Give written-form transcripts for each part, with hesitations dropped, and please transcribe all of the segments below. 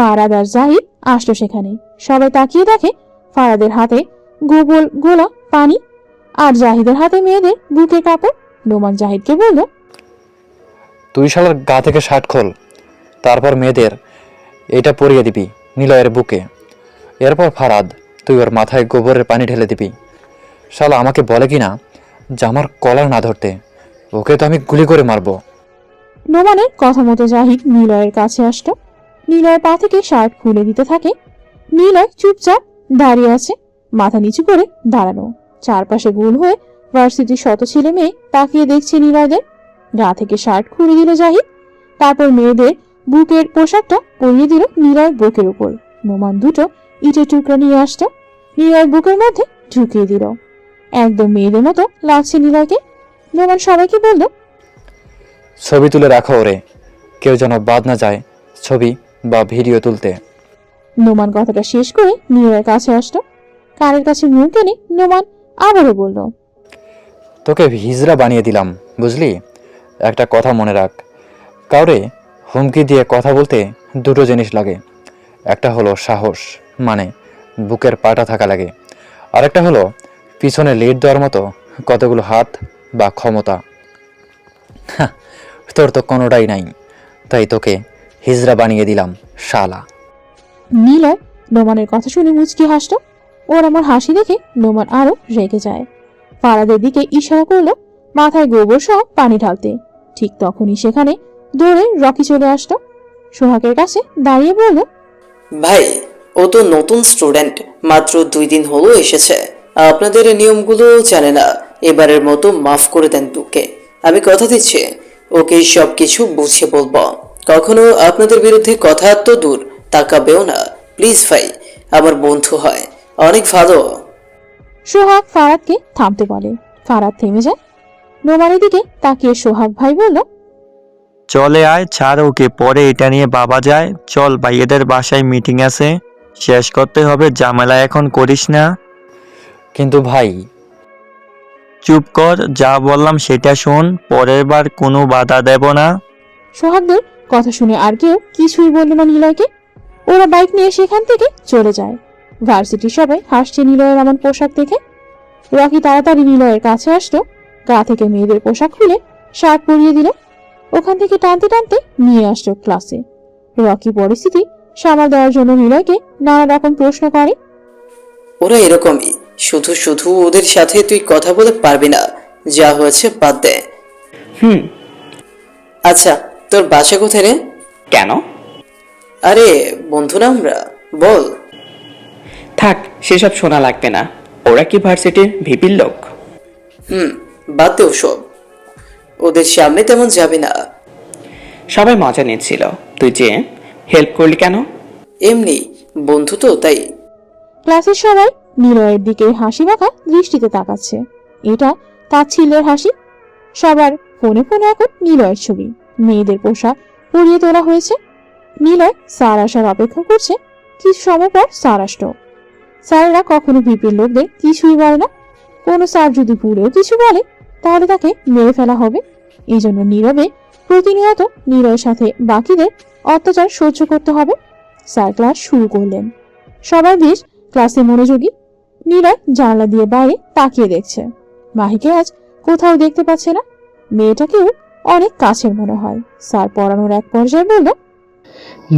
ফারাদ আর জাহিদ আসলো সেখানে। সবাই তাকিয়ে দেখে ফারাদের হাতে গোবল গোলা পানি আর জাহিদের হাতে মেয়েদের বুকের কাপড়। নোমান জাহিদকে বলল, তুই শালার গা থেকে শার্ট খোল, তারপর মেয়েদের এটা পরিয়ে দিবি নিলয়ের বুকে। এরপর ফারাদ, তুই ওর মাথায় গোবরের পানি ঢেলে দিবি। শালা আমাকে বলে কিনা যে আমার কলার না ধরতে, ওকে তো আমি গুলি করে মারবো। নোমানের কথা মতো জাহিদ নিলয়ের কাছে আসলো। নিলয়ের পা থেকে শার্ট খুলে দিতে থাকে। নিলয় চুপচাপ দাঁড়িয়ে আছে, মাথা নিচু করে দাঁড়ানো। চারপাশে গোল হয়ে ভার্সিটির শত ছেলে মেয়ে তাকিয়ে দেখছে নিলয়দের। গা থেকে শার্ট খুলে দিল জাহিদ, তারপর মেয়েদের বুকের পোশাকটা পরিয়ে দিল নিলয়ের বুকের উপর। নোমান দুটো ইটের টুকরা নিয়ে আসতো, নিলয়ের বুকের মধ্যে ঢুকিয়ে দিল। একদম মেয়েদের মতো লাগছে নিলয়কে। নোমান সবাইকে বলল, ছবি তুলে রাখো ওরে, কেউ যেন বাদ না যায় ছবি বা ভিডিও তুলতে। নোমান কথাটা শেষ করে নিলয়ের কাছে আসলো। কানের কাছে মুখ এনে নোমান আবারও বলল, তোকে হিজড়া বানিয়ে দিলাম, বুঝলি? একটা কথা মনে রাখ, কাউরে হুমকি দিয়ে কথা বলতে দুটো জিনিস লাগে। একটা হলো সাহস, মানে বুকের পাটা থাকা লাগে। আর একটা হলো পিছনে লিড দেওয়ার মতো কতগুলো হাত বা ক্ষমতা। তোর তো কোনোটাই নাই, তাই তোকে হিজড়া বানিয়ে দিলাম শালা। নিলয় নোমানের কথা শুনে মুচকি হাসল। ওর আমার হাসি দেখে নোমান আরো রেগে যায়। ফারাদের দিকে ইশারা করলো মাথায় গোবর সহ পানি ঢালতে। ঠিক তখনই সেখানে দৌড়ে রকি চলে আসলো। সোহাগের কাছে দাঁড়িয়ে বলল, ভাই, ও তো নতুন স্টুডেন্ট, মাত্র 2 দিন হলো এসেছে, আপনাদের নিয়মগুলো জানে না। এবারের মতো মাফ করে দেন তোকে। আমি কথা দিচ্ছি ওকে সবকিছু বুঝিয়ে বলবো। কখনো আপনাদের বিরুদ্ধে কথা তো দূর তাকাবেও না। প্লিজ ভাই, আমার বন্ধু হয়, অনেক ভালো। সোহাগ ফারাদকে থামতে বলে। ফারাদ থেমে যায়। নোমানের দিকে তাকিয়ে সোহাগ ভাই বলল, চলে আয়, ছাড় ওকে, পরে এটা নিয়ে বাবা যায়। চল ভাইয়েদের বাসায় মিটিং আছে, শেষ করতে হবে, ঝামেলা এখন করিস না। কিন্তু ভাই, চুপ কর, যা বললাম সেটা শোন, পরের বার কোনো বাধা দেব না। সোহাগদের কথা শুনে আর কেউ কিছুই বলল না নিলয়কে। ওরা বাইক নিয়ে সেখান থেকে চলে যায়। ভার্সিটির সবাই হাসছে নিলয়ের এমন পোশাক দেখে। রকি তাড়াতাড়ি নিলয়ের কাছে আসলো, গা থেকে মেয়েদের পোশাক খুলে শার্ট পরিয়ে দিল। ওখান থেকে টানতে টানতে নিয়ে আসলো ক্লাসে। রকি পরিস্থিতি সামাল দেওয়ার জন্য নিলয়কে নানা রকম প্রশ্ন করে। ওরা এরকমই, শুধু শুধু ওদের সাথে তুই কথা বলে পারবি না। যা হয়েছে বাদ দে। আচ্ছা, তোর বাসা কোথায় রে? কেন? আরে বন্ধু না আমরা, বল। থাক, সেসব শোনা লাগবে না। ওরা কি ভার্সিটির ভিপির লোক? বাদ দে ওসব, ওদের সামনে তেমন যাবে না। সবাই মজা নিচ্ছিল, তুই যে হেল্প করলি কেন? এমনি বন্ধু তো, তাই। ক্লাসের সবাই নিলয়ের দিকে হাসি মাখা দৃষ্টিতে তাকাচ্ছে। এটা তাচ্ছিল্যের হাসি। সবার ফোনে ফোনে এখন নিলয়ের ছবি, মেয়েদের পোশাক পরিয়ে তোলা হয়েছে। নিলয় স্যার আসার অপেক্ষা করছে। কিছু সময় পর স্যার আসলো। স্যারেরা কখনো ভিপির লোকদের কিছুই বলে না। কোনো স্যার যদি ভুলেও কিছু বলে তাহলে তাকে মেরে ফেলা হবে। এই জন্য নীরবে প্রতিনিয়ত নিলয়ের সাথে বাকিদের অত্যাচার সহ্য করতে হবে। স্যার ক্লাস শুরু করলেন। সবাই বেশ ক্লাসে মনোযোগী। নীলয় জানলা দিয়ে বাইরে তাকিয়ে দেখছে। মাহিকে আজ কোথাও দেখতে পাচ্ছে না। মেয়েটাকেও অনেক কাছের মনে হয়। স্যার পড়ানোর এক পর্যায়ে বলল,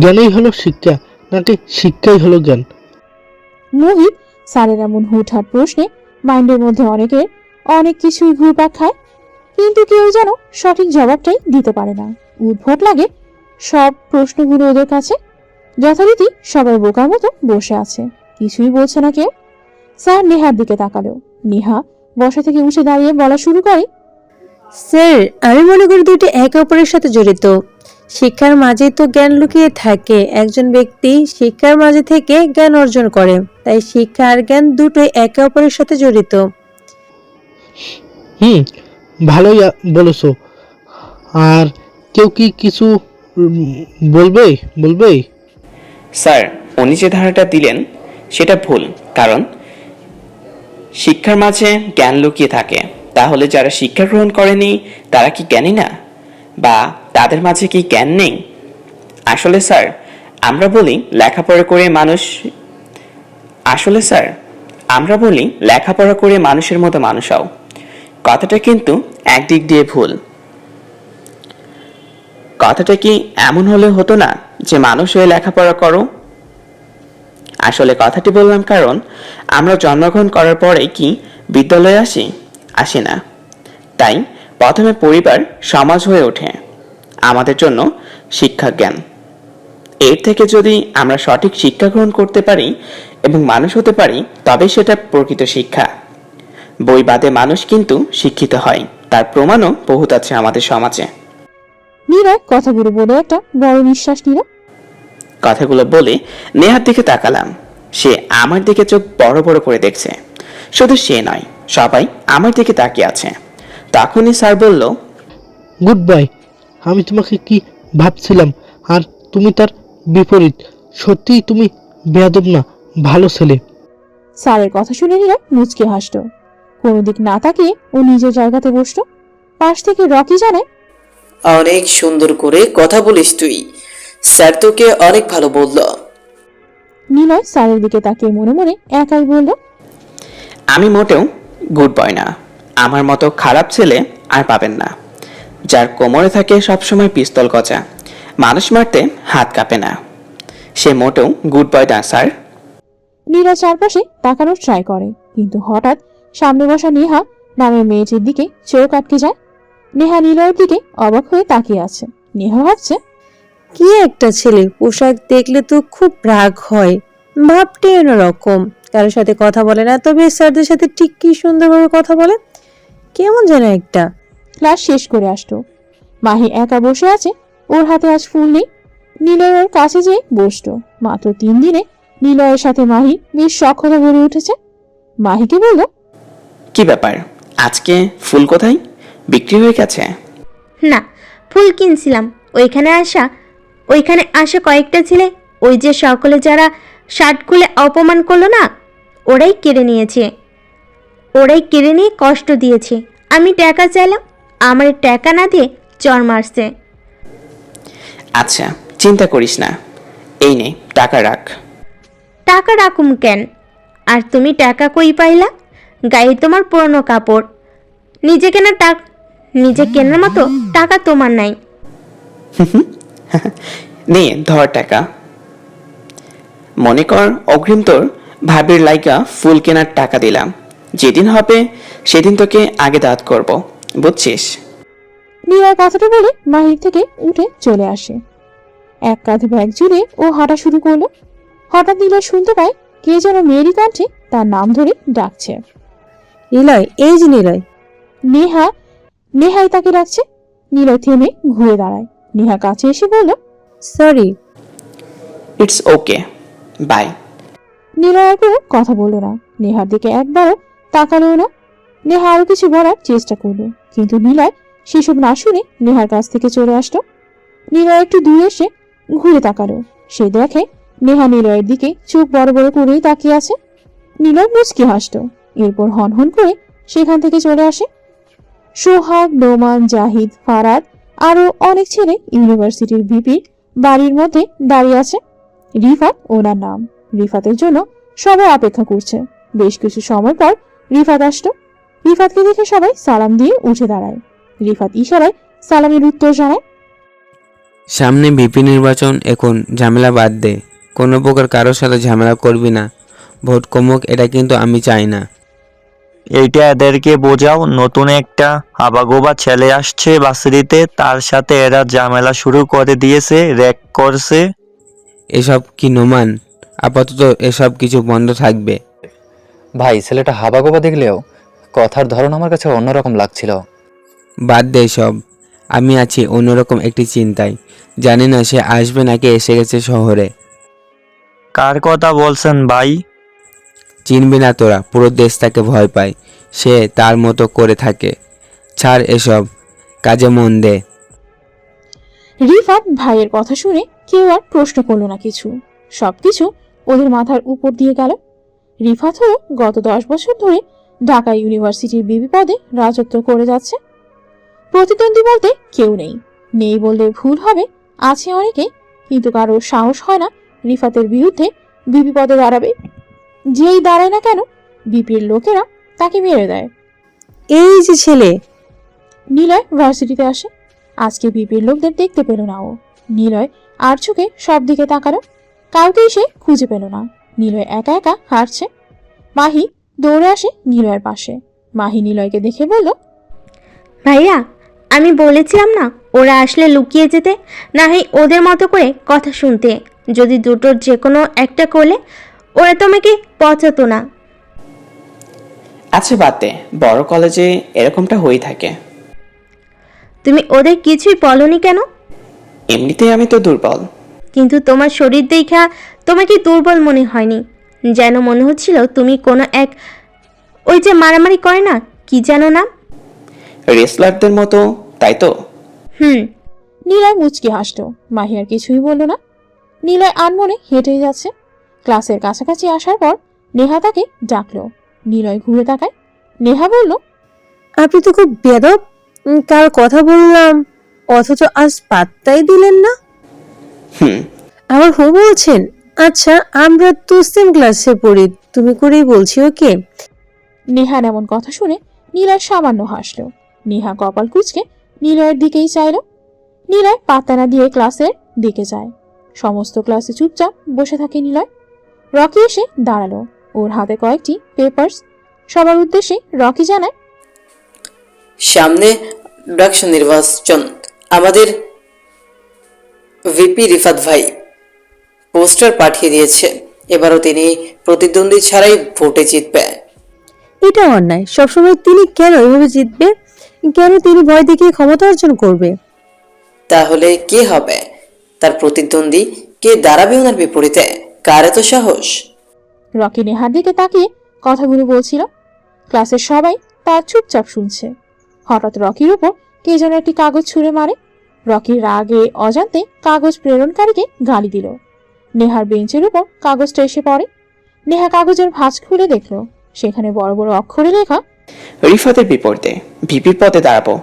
জ্ঞানই হলো শিক্ষা, নাকি শিক্ষাই হলো জ্ঞান? মোহিত স্যারের এমন হুটহাট প্রশ্নে মাইন্ডের মধ্যে অনেকের অনেক কিছুই ঘুরপাক খায়, কিন্তু কেউ যেন সঠিক জবাবটাই দিতে পারে না। উদ্ভট লাগে সব প্রশ্নগুলো ওদের কাছে। যথারীতি সবাই বোকার মতো বসে আছে, কিছুই বলছে না কেউ। স্যার নেহার দিকে তাকালো। নেহা বসা থেকে উঠে দাঁড়িয়ে বলা শুরু করে, স্যার, আমি মনে করি দুটি একে অপরের সাথে জড়িত। শিক্ষার মাঝেই তো জ্ঞান লুকিয়ে থাকে। একজন ব্যক্তি শিক্ষার মাঝে থেকে জ্ঞান অর্জন করে, তাই শিক্ষা আর জ্ঞান দুটোই একে অপরের সাথে জড়িত। ভালোই বলেছো। আর কেউ কি কিছু বলবে? স্যার, উনি যে ধারণাটা দিলেন সেটা ভুল। কারণ শিক্ষার মাঝে জ্ঞান লুকিয়ে থাকে, তাহলে যারা শিক্ষা গ্রহণ করেনি তারা কি জ্ঞানী না? বা তাদের মাঝে কি জ্ঞান নেই? আসলে স্যার, আমরা বলি লেখাপড়া করে মানুষ আসলে স্যার আমরা বলি লেখাপড়া করে মানুষের মতো মানুষ হও। কথাটা কিন্তু একদিক দিয়ে ভুল। কথাটা কি এমন হলে হতো না যে মানুষ হয়ে লেখাপড়া করো? আসলে কথাটি বললাম কারণ আমরা জন্মগ্রহণ করার পরে কি বিদ্যালয়ে আসি না। তাই প্রথমে পরিবার সমাজ হয়ে ওঠে আমাদের জন্য শিক্ষা জ্ঞান। এর থেকে যদি আমরা সঠিক শিক্ষা গ্রহণ করতে পারি এবং মানুষ হতে পারি তবে সেটা প্রকৃত শিক্ষা। বই বাদে মানুষ কিন্তু শিক্ষিত হয়, তার প্রমাণও বহুত আছে আমাদের সমাজে। নিলয় কথাগুলো বলে একটা বড় নিঃশ্বাস নিল। কথাগুলো বলে নেহার দিকে তাকালাম। সে আমার দিকে চোখ বড় বড় করে দেখছে। শুধু সে নয়, সবাই আমার দিকে তাকিয়ে আছে। তখনই স্যার বলল, গুড বাই। আমি তোমাকে কি ভাবছিলাম, আর তুমি তার বিপরীত। সত্যিই তুমি বেয়াদব না, ভালো ছেলে। স্যারের কথা শুনে নিলয় মুচকে হাসল। কোনো দিক না তাকিয়ে ও নিজের জায়গাতে বসল। পাশ থেকে রকি জানায়, অনেক সুন্দর করে কথা বলিস তুই, স্যার তোকে অনেক ভালো বলল। নিলয় স্যারের দিকে তাকিয়ে মনে মনে একাই বলল, আমি মোটেও গুড বয় না। আমার মতো খারাপ ছেলে আর পাবেন না, যার কোমরে থাকে সবসময় পিস্তল গজা, মানুষ মারতে হাত কাঁপে না। সে মোটেও গুড বয় না স্যার। নীলা চারপাশে তাকানোর ট্রাই করে, কিন্তু হঠাৎ সামনে বসা নেহা নামের মেয়েটির দিকে চোখ আটকে যায়। নেহা নীলয়ের দিকে অবাক হয়ে তাকিয়ে আছে। নেহা ভাবছে, কি একটা ছেলে, পোশাক দেখলে তো খুব রাগ হয়, ভাবটি অন্যরকম, কারোর সাথে কথা বলে না, তবে স্যারদের সাথে ঠিক কি সুন্দরভাবে কথা বলে, কেমন যেন একটা। ক্লাস শেষ করে আসতো। মাহি একা বসে আছে, ওর হাতে আজ ফুল নেই। নিলয় ওর কাছে যেয়ে বসতো। মাত্র 3 দিনে নিলয়ের সাথে মাহি বেশ সখ্যতা গড়ে উঠেছে। মাহিকে বলল, কি ব্যাপার, আজকে ফুল কোথায়? বিক্রি হয়ে গেছে? না, ফুল কিনছিলাম। ওইখানে আসা কয়েকটা ছেলে, ওই যে সকলে যারা শার্ট খুলে অপমান করলো না, ওরাই কেড়ে নিয়ে কষ্ট দিয়েছে। আমি টাকা চাইলাম, আমার টাকা না দিয়ে চর মারছে। আচ্ছা, চিন্তা করিস না, এই নে টাকা রাখ। টাকা রাখুম কেন? আর তুমি টাকা কই পাইলা? গায়ে তোমার পুরনো কাপড়, নিজে কেনার মতো টাকা তোমার নাই। নে ধর টাকা। মনে কর অগ্রিম তোর ভাবির লাইকা ফুল কেনার টাকা দিলাম। যেদিন হবে সেদিন তোকে আগে দাঁত করব, বুঝছিস? নিলয় কথাটা বলে মাহির থেকে উঠে চলে আসে। এক কাঁধে ব্যাগ ঝুলে ও হাঁটা শুরু করলো। হঠাৎ নিলয় শুনতে পায় কে যেন মেয়েরই কণ্ঠে তার নাম ধরে ডাকছে। নিলয়, এই যে নিলয়। নেহাই তাকে ডাকছে। নিলয় থেমে ঘুরে দাঁড়ায়। নেহা কাছে এসে বলল, sorry. It's okay, bye. Niloy আর কোনো কথা বলল না, নেহার দিকে একবারও তাকালো না। নেহা আরো কিছু বলার চেষ্টা করলো, কিন্তু নিলয় সেসব না শুনে নেহার কাছ থেকে চলে আসলো। নিলয় একটু দূরে এসে ঘুরে তাকালো। সে দেখে নেহা নিলয়ের দিকে চোখ বড় বড় করেই তাকিয়ে আছে। নিলয় মুচকি হাসলো, এরপর হনহন করে সেখান থেকে চলে আসে। সোহাগ, নোমান, জাহিদ, ফারাদ আরো অনেক ছেলে ইউনিভার্সিটির ভিপি বাড়ির মধ্যে দাঁড়িয়ে আছে। রিফাত ওনার নাম। রিফাতের জন্য সবাই অপেক্ষা করছে। বেশ কিছু সময় পর রিফাত আসলো। রিফাতকে দেখে সবাই সালাম দিয়ে উঠে দাঁড়ায়। রিফাত ইশারায় সালামের উত্তর জানায়। সামনে ভিপি নির্বাচন, এখন ঝামেলা বাদ দে, কোনো প্রকার কারোর সাথে ঝামেলা করবি না। ভোট কমুক, এটা কিন্তু আমি চাই না। এইটা এদেরকে বোঝাও, নতুন একটা হাবাগোবা ছেলে আসছে ভার্সিটিতে, তার সাথে এরা ঝামেলা শুরু করে দিয়েছে, র্যাক করছে। এসব কি নোমান? আপাতত এসব কিছু বন্ধ থাকবে। ভাই, ছেলেটা হাবাগোবা দেখলেও কথার ধরন আমার কাছে অন্যরকম লাগছিল। বাদ দে সব, আমি আছি অন্যরকম একটি চিন্তায়। জানি না সে আসবে নাকি এসে গেছে শহরে। কার কথা বলছেন ভাই? চিনবি না তোরা, পুরো দেশ তাকে ভয় পায়, সে তার মতো করে থাকে। ছাড় এসব, কাজে মন দে। রিফাত ভাইয়ের কথা শুনে কেউ আর প্রশ্ন করলো না কিছু। সবকিছু ওদের মাথার উপর দিয়ে গেল। রিফাত হলো গত 10 বছর ধরে ঢাকা ইউনিভার্সিটির বিবি পদে রাজত্ব করে যাচ্ছে। প্রতিদ্বন্দ্বী বলতে কেউ নেই, নেই বললে ভুল হবে, আছে অনেকে, কিন্তু কারো সাহস হয় না রিফাতের বিরুদ্ধে বিপি পদে দাঁড়াবে। যেই দাঁড়ায় না কেন বিপির লোকেরা তাকে মেরে দেয়। এই যে ছেলে, নিলয় ভার্সিটিতে আসে। আজকে বিপির লোকদের দেখতে পেল না ও। নিলয় আর চোখে সব দিকে তাকালো, কাউকেই সে খুঁজে পেল না। নিলয় একা একা হাঁটছে। মাহি দৌড়ে আসে নিলয়ের পাশে। মাহি নিলয়কে দেখে বলল, ভাইয়া, আমি বলেছিলাম না ওরা আসলে লুকিয়ে যেতে, না হয় ওদের মতো করে কথা শুনতে। যদি দুটোর যে কোনো একটা করলে ওরা তোমাকে পচাতো না। আচ্ছা বাদ দে, বড় কলেজে এরকমটা হয়ে থাকে। তুমি ওদের কিছুই বলনি কেন? এমনিতেই আমি তো দুর্বল। কিন্তু তোমার শরীর দেখা তোমাকে দুর্বল মনে হয়নি, যেন মনে হচ্ছিল তুমি কোনো এক ওই যে মারামারি করে না, কি যেন নাম? রেসলারদের মতো, তাই তো? নিলয় মুচকি হাসলো। মাহি আর কিছুই বলল না। নিলয় আনমনে হেঁটেই যাচ্ছে। ক্লাসের কাছাকাছি আসার পর নেহা তাকে ডাকলো। নিলয় ঘুরে তাকায়। নেহা বলল, আপনি তো খুব বেয়াদব। কার কথা বললাম অথচ আজ পাত্তাই দিলেন না। হুম আবার হো বলছেন? আচ্ছা, আমরা তো সেম ক্লাসে পড়ি, তুমি করেই বলছি ওকে। নেহার এমন কথা শুনে নীলয় সামান্য হাসলো। নেহা কপাল কুঁচকে নিলয়ের দিকেই চাইল। নিলয় পাত্তা না দিয়ে ক্লাসের দিকে যায়। সমস্ত ক্লাসে চুপচাপ বসে থাকে নিলয়। রকি এসে দাঁড়ালো। ওর হাতে কয়েকটি পেপারস। সবার উদ্দেশ্যে রকি জানায়, সামনে ডাকসু নির্বাচন, আমাদের ভিপি রিফাত ভাই পোস্টার পাঠিয়ে দিয়েছে। এবারও তিনি প্রতিদ্বন্দ্বী ছাড়াই ভোটে জিতবে। এটা অন্যায়। সবসময় তিনি কেন এভাবে জিতবে? কেন তিনি ভয় দেখিয়ে ক্ষমতা অর্জন করবে? তাহলে কে হবে তার প্রতিদ্বন্দ্বী? কে দাঁড়াবে ওনার বিপরীতে? কার এত সাহস? রকি নেহার দিকে তাকিয়ে কথাগুলো বলছিল। ক্লাসের সবাই তার চুপচাপ শুনছে। হঠাৎ রকির উপর কে যেন একটি কাগজ ছুঁড়ে মারে। রকির রাগে অজান্তে কাগজ প্রেরণকারীকে গালি দিল। নেহার বেঞ্চের উপর কাগজটা এসে পড়ে। নেহা কাগজের ভাঁজ খুলে দেখলো, সেখানে বড় বড় অক্ষরে লেখা, রিফাতের বিপরীতে ভিপির পদে দাঁড়াবো।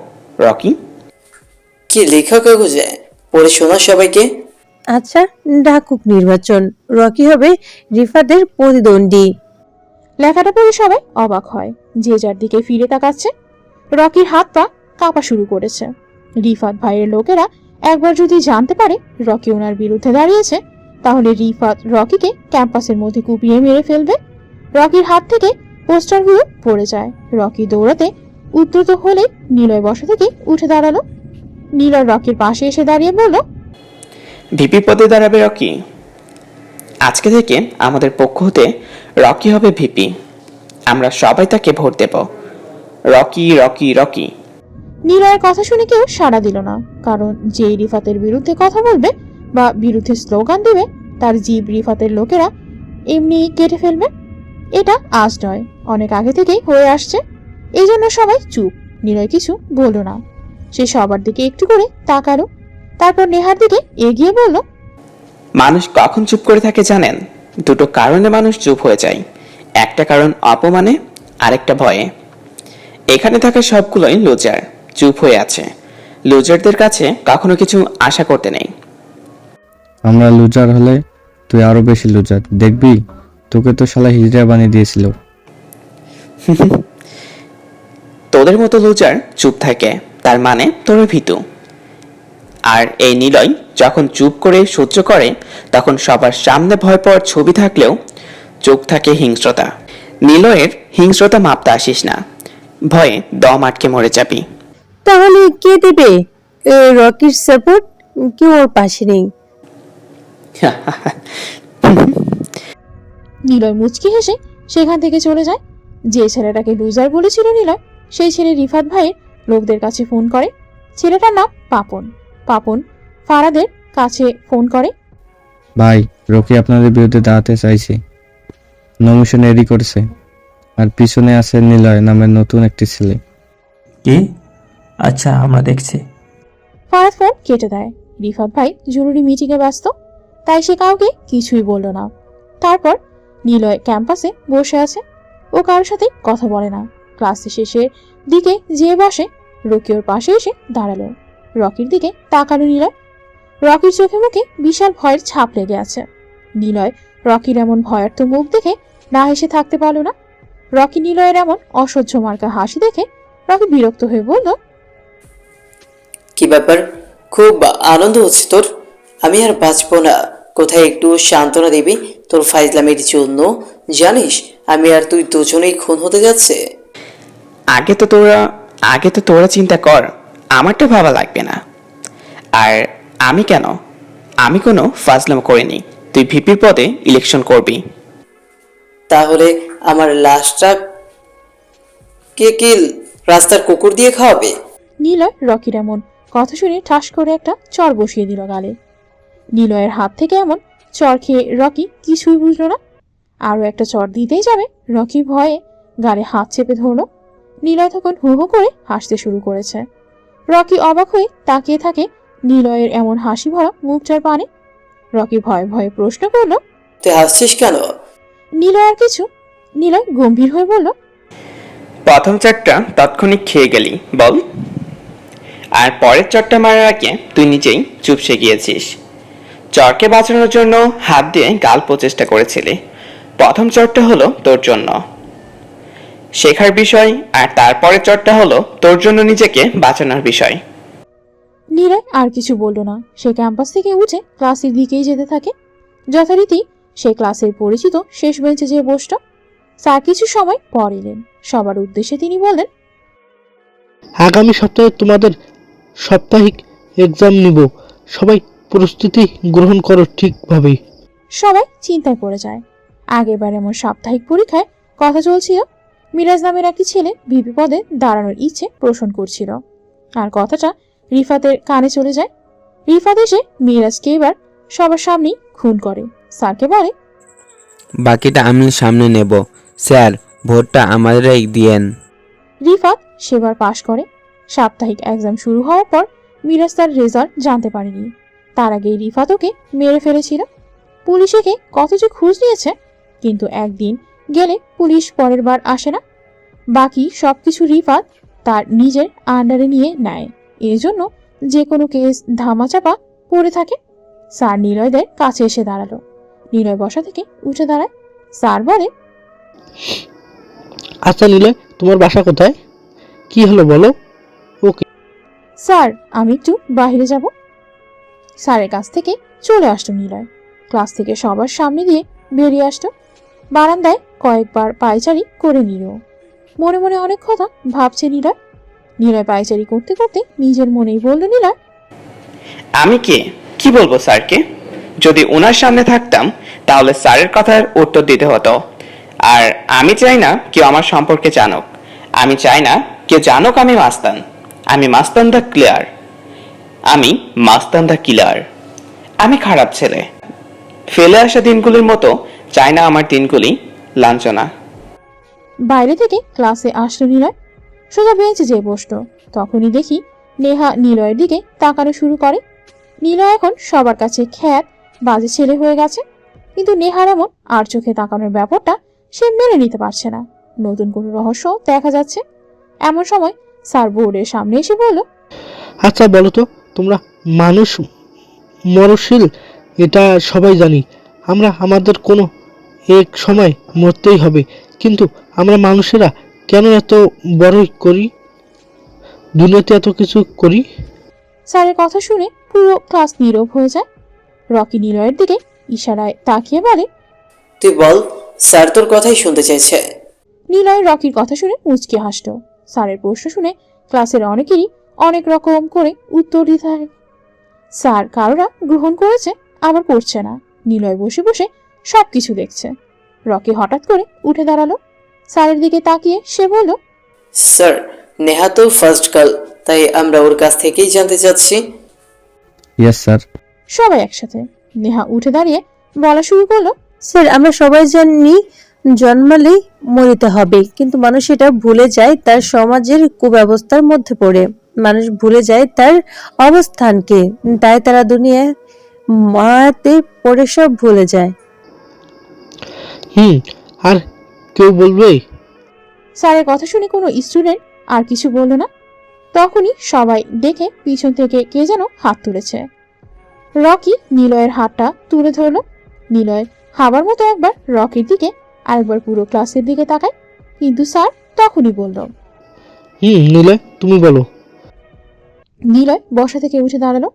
রকি, কি লেখা কাগজে? পড়ে শোনা সবাইকে। আচ্ছা, ডাকুক নির্বাচন, রকি হবে রিফাতের প্রতিদ্বন্দ্বী। লেখাটা পড়ে সবাই অবাক হয়। যে যার দিকে ফিরে তাকাচ্ছে। রকির হাত পা কাঁপা শুরু করেছে। রিফাত ভাইয়ের লোকেরা একবার যদি জানতে পারে রকি ওনার বিরুদ্ধে দাঁড়িয়েছে, তাহলে রিফাত রকিকে ক্যাম্পাসের মধ্যে কুপিয়ে মেরে ফেলবে। রকির হাত থেকে পোস্টারগুলো পড়ে যায়। রকি দৌড়াতে উদ্যত হলে নিলয় বসা থেকে উঠে দাঁড়ালো। নিলয় রকির পাশে এসে দাঁড়িয়ে বলল, ভিপি পদে দাঁড়াবে রকি। আজকে থেকে আমাদের পক্ষ হতে রকি হবে ভিপি। আমরা সবাই তাকে ভোট দেব। Rocky Rocky Rocky. নিলয়ের কথা শুনে কেউ সাড়া দিল না, কারণ যেই রিফাতের বিরুদ্ধে কথা বলবে বা বিরুদ্ধে স্লোগান দেবে তার জিব রিফাতের লোকেরা এমনি কেটে ফেলবে। এটা আজ নয়, অনেক আগে থেকেই হয়ে আসছে। এই জন্য সবাই চুপ। নিলয় কিছু বলল না। সে সবার দিকে একটু করে তাকালো, তারপর নেহার দিকে এগিয়ে বলল, মানুষ কখন চুপ করে থাকে জানেন? দুটো কারণে মানুষ চুপ হয়ে যায়। একটা কারণ অপমানে, আরেকটা ভয়ে। এখানে থাকা সবগুলোই লুজার, চুপ হয়ে আছে। লুজারদের কাছে কখনো কিছু আশা করতে নেই। আমরা লুজার হলে তুই আরো বেশি লুজার দেখবি। তোকে তো শালা হিজড়া বানিয়ে দিয়েছিল। তোদের মতো লুজার চুপ থাকে, তার মানে তোরা ভীতু। আর এই নিলয় যখন চুপ করে সহ্য করে, তখন সবার সামনে ভয় পাওয়ার ছবি থাকলেও চোখ থাকে হিংস্রতা। নিলয়ের হিংস্রতা মাপতে আসিস না, ভয়ে দম আটকে মরে যাবি। তাহলে কে দেবে রকির সাপোর্ট? কেউ ওর পাশে নেই। নিলয় মুচকি হেসে সেখান থেকে চলে যায়। যে ছেলেটাকে লুজার বলেছিল নিলয়, সেই ছেলে রিফাত ভাইয়ের লোকদের কাছে ফোন করে। ছেলেটার নাম পাপন। পাপন ফারাদের কাছে ফোন করে, ভাই, রকি আপনাদের বিরুদ্ধে দাঁড়াতে চাইছে, নমিশন রেডি করেছে, আর পিছনে আছে নিলয় নামের নতুন একটি ছেলে। কি? আচ্ছা, আমরা দেখছি। ফারাদ ফোন কেটে দেয়। রিফাত ভাই জরুরি মিটিংয়ে ব্যস্ত, তাই সে কাউকে কিছুই বলল না। তারপর নিলয় ক্যাম্পাসে বসে আছে। ও কারোর সাথে কথা বলে না। ক্লাসে শেষের দিকে যে বসে, রকি ওর পাশে এসে দাঁড়ালো। রকির দিকে তাকালো নিলয়। রকির চোখে মুখে বিশাল ভয়ের ছাপ লেগে আছে। নিলয় রকির এমন ভয়ার্থ মুখ দেখে না হেসে থাকতে পারল না। রকি নিলয়ের এমন অসহ্য মার্কা হাসি দেখে রকি বিরক্ত হয়ে বলল, কি ব্যাপার, খুব আনন্দ হচ্ছে তোর? আমি আর বাঁচবো না। কোথায় একটু সান্ত্বনা দিবি তোর ফাইজলামির জন্য? জানিস আমি আর তুই দুজনেই খুন হতে যাচ্ছে। আগে তো তোরা চিন্তা কর, আমারটা ভাবা লাগবে না। আর আমি কেন? আমি কোনো ফাজলাম করিনি। তুই ভিপির পদে ইলেকশন করবি। তাহলে আমার লাশটা কে রাস্তার কুকুর দিয়ে খাওয়াবে? নিলয় রকির এমন কথা শুনে ঠাস করে একটা চর বসিয়ে দিল গালে। নিলয়ের হাত থেকে এমন চর খেয়ে রকি কিছুই বুঝলো না। আরো একটা চর দিতেই যাবে, রকি ভয়ে গালে হাত চেপে ধরল। নিলয় তখন হু হু করে হাসতে শুরু করেছে। রকি অবাক হয়ে তাকিয়ে থাকে নিলয়ের এমন হাসি ভরা মুখটার পানে। রকি ভয়ে ভয়ে প্রশ্ন করল, তুই হাসছিস কেন? নিলয় গম্ভীর হয়ে বলল, প্রথম চটটা তাৎক্ষণিক খেয়ে গেলি বল, আর পরের চটটা মারার আগে তুই নিজেই চুপসে গিয়েছিস। চরকে বাঁচানোর জন্য হাত দিয়ে গাল প্রচেষ্টা করেছিলি। প্রথম চরটা হলো তোর জন্য শেখার বিষয়, আর তারপরের চরটা হলো তোর জন্য নিজেকে বাঁচানোর বিষয়। নিলয় আর কিছু বলল না। সে ক্যাম্পাস থেকে উঠে ক্লাসের দিকেই যেতে থাকে। যথারীতি সে ক্লাসের পরিচিত শেষ বেঞ্চে যেয়ে বসল। স্যার কিছু সময় পর এলেন। সবার উদ্দেশ্যে তিনি বললেন, আগামী সপ্তাহে তোমাদের সাপ্তাহিক এক্সাম নিব, সবাই প্রস্তুতি গ্রহণ করো ঠিকভাবে। সবাই চিন্তায় পড়ে যায়। আগেরবার এমন সাপ্তাহিক পরীক্ষায় কথা চলছিল। মিরাজ নামের একটি ছেলে ভিপি পদে দাঁড়ানোর ইচ্ছে পোষণ করছিল, আর কথাটা রিফাতের কানে চলে যায়। রিফাত এসে মিরাজকে এবার সবার সামনেই খুন করে। স্যারকে বলে, বাকিটা আমি সামনে নেব স্যার, ভোটটা আমাদেরই দিয়েন। রিফাত সেবার পাশ করে। সাপ্তাহিক এক্সাম শুরু হওয়ার পর মিরাজ তার রেজাল্ট জানতে পারেনি। তার আগেই রিফাত ওকে মেরে ফেলেছিল। পুলিশ একে কত যে খোঁজ নিয়েছে, কিন্তু একদিন গেলে পুলিশ পরের বার আসে না। বাকি সবকিছু রিফাত তার নিজের আন্ডারে নিয়ে নেয়। এজন্য যে কোনো কেস ধামাচাপা পড়ে থাকে। স্যার নিলয়দের কাছে এসে দাঁড়ালো। নিলয় বসা থেকে উঠে দাঁড়ায়। স্যার বলে, আচ্ছা নিলয়, তোমার বাসা কোথায়? কি হলো বলো। ওকে স্যার আমি একটু বাইরে যাব। স্যারের কাছ থেকে চলে আসতো নিলয়। ক্লাস থেকে সবার সামনে দিয়ে বেরিয়ে আসতো। বারান্দায় কয়েকবার পায়চারি করে নিল। মনে মনে অনেক কথা ভাবছে নিলয় পায়চারি করতে করতে নিজের মনেই বলল, নিলয় আমি কি বলবো স্যারকে? যদি ওনার সামনে থাকতাম তাহলে স্যারের কথার উত্তর দিতে হতো। আর আমি চাই না কেউ আমার সম্পর্কে জানুক। আমি চাই না কেউ জানুক আমি মাস্তান দ্য ক্লিয়ার। আমি মাস্তান দ্য কিলার। আমি খারাপ ছেলে। ফেলে আসা দিনগুলির মতো চাই না আমার দিনগুলি লাঞ্ছনা। বাইরে থেকে ক্লাসে আসলো নিলয়। সোজা বেঞ্চে যেয়ে বসতো। তখনই দেখি নেহা নিলয়ের দিকে তাকানো শুরু করে। নিলয় এখন সবার কাছে খ্যাত বাজে ছেলে হয়ে গেছে, কিন্তু নেহার এমন আর চোখে তাকানোর ব্যাপারটা সে মেনে নিতে পারছে না। নতুন কোনো রহস্য দেখা যাচ্ছে। এমন সময় স্যার বোর্ডের সামনে এসে বলল, আচ্ছা বলো তো, তোমরা মানুষ মরণশীল, এটা সবাই জানি। আমরা আমাদের কোনো এক সময় মরতেই হবে, কিন্তু আমরা মানুষেরা কেন এত বড়ই করি, দুনিয়াতে এত কিছু করি? স্যারের কথা শুনে পুরো ক্লাস নীরব হয়ে যায়। রকি নিলয়ের দিকে ইশারায় তাকিয়ে বলে, তুই বল, স্যার তোর কথাই শুনতে চাইছে। নিলয় রকির কথা শুনে মুচকি হাসল। স্যারের প্রশ্ন শুনে ক্লাসের অনেকেরই অনেক রকম করে উত্তর দিতে থাকে। স্যার কারোরা গ্রহণ করেছে, আবার করছে না। নিলয় বসে বসে সবকিছু দেখছে। রকি হঠাৎ করে উঠে দাঁড়ালো। স্যারের দিকে তাকিয়ে সে বলল, স্যার নেহা তো ফার্স্ট গার্ল, তাই আমরা ওর কাছ থেকেই জানতে চাচ্ছি। Yes sir. সবাই একসাথে। নেহা উঠে দাঁড়িয়ে বলা শুরু করলো, স্যার আমরা সবাই জানি জন্মালেই মরিতে হবে, কিন্তু মানুষ এটা ভুলে যায় তার সমাজের কুব্যবস্থার মধ্যে পড়ে। মানুষ ভুলে যায় তার অবস্থানকে, তাই তারা দুনিয়ায় মায়াতে পড়ে সব ভুলে যায়। আর কেউ বলবে? স্যারের কথা শুনে কোনো স্টুডেন্ট আর কিছু বলল না। তখনই সবাই দেখে পিছন থেকে কে যেন হাত তুলেছে। রকি নিলয়ের হাতটা তুলে ধরলো। নিলয় হাবার মতো একবার রকির দিকে আরেকবার পুরো ক্লাসের দিকে তাকায়, কিন্তু স্যার তখনই বলল। নিলয় তুমি বলো। নিলয় বসা থেকে উঠে দাঁড়ালো।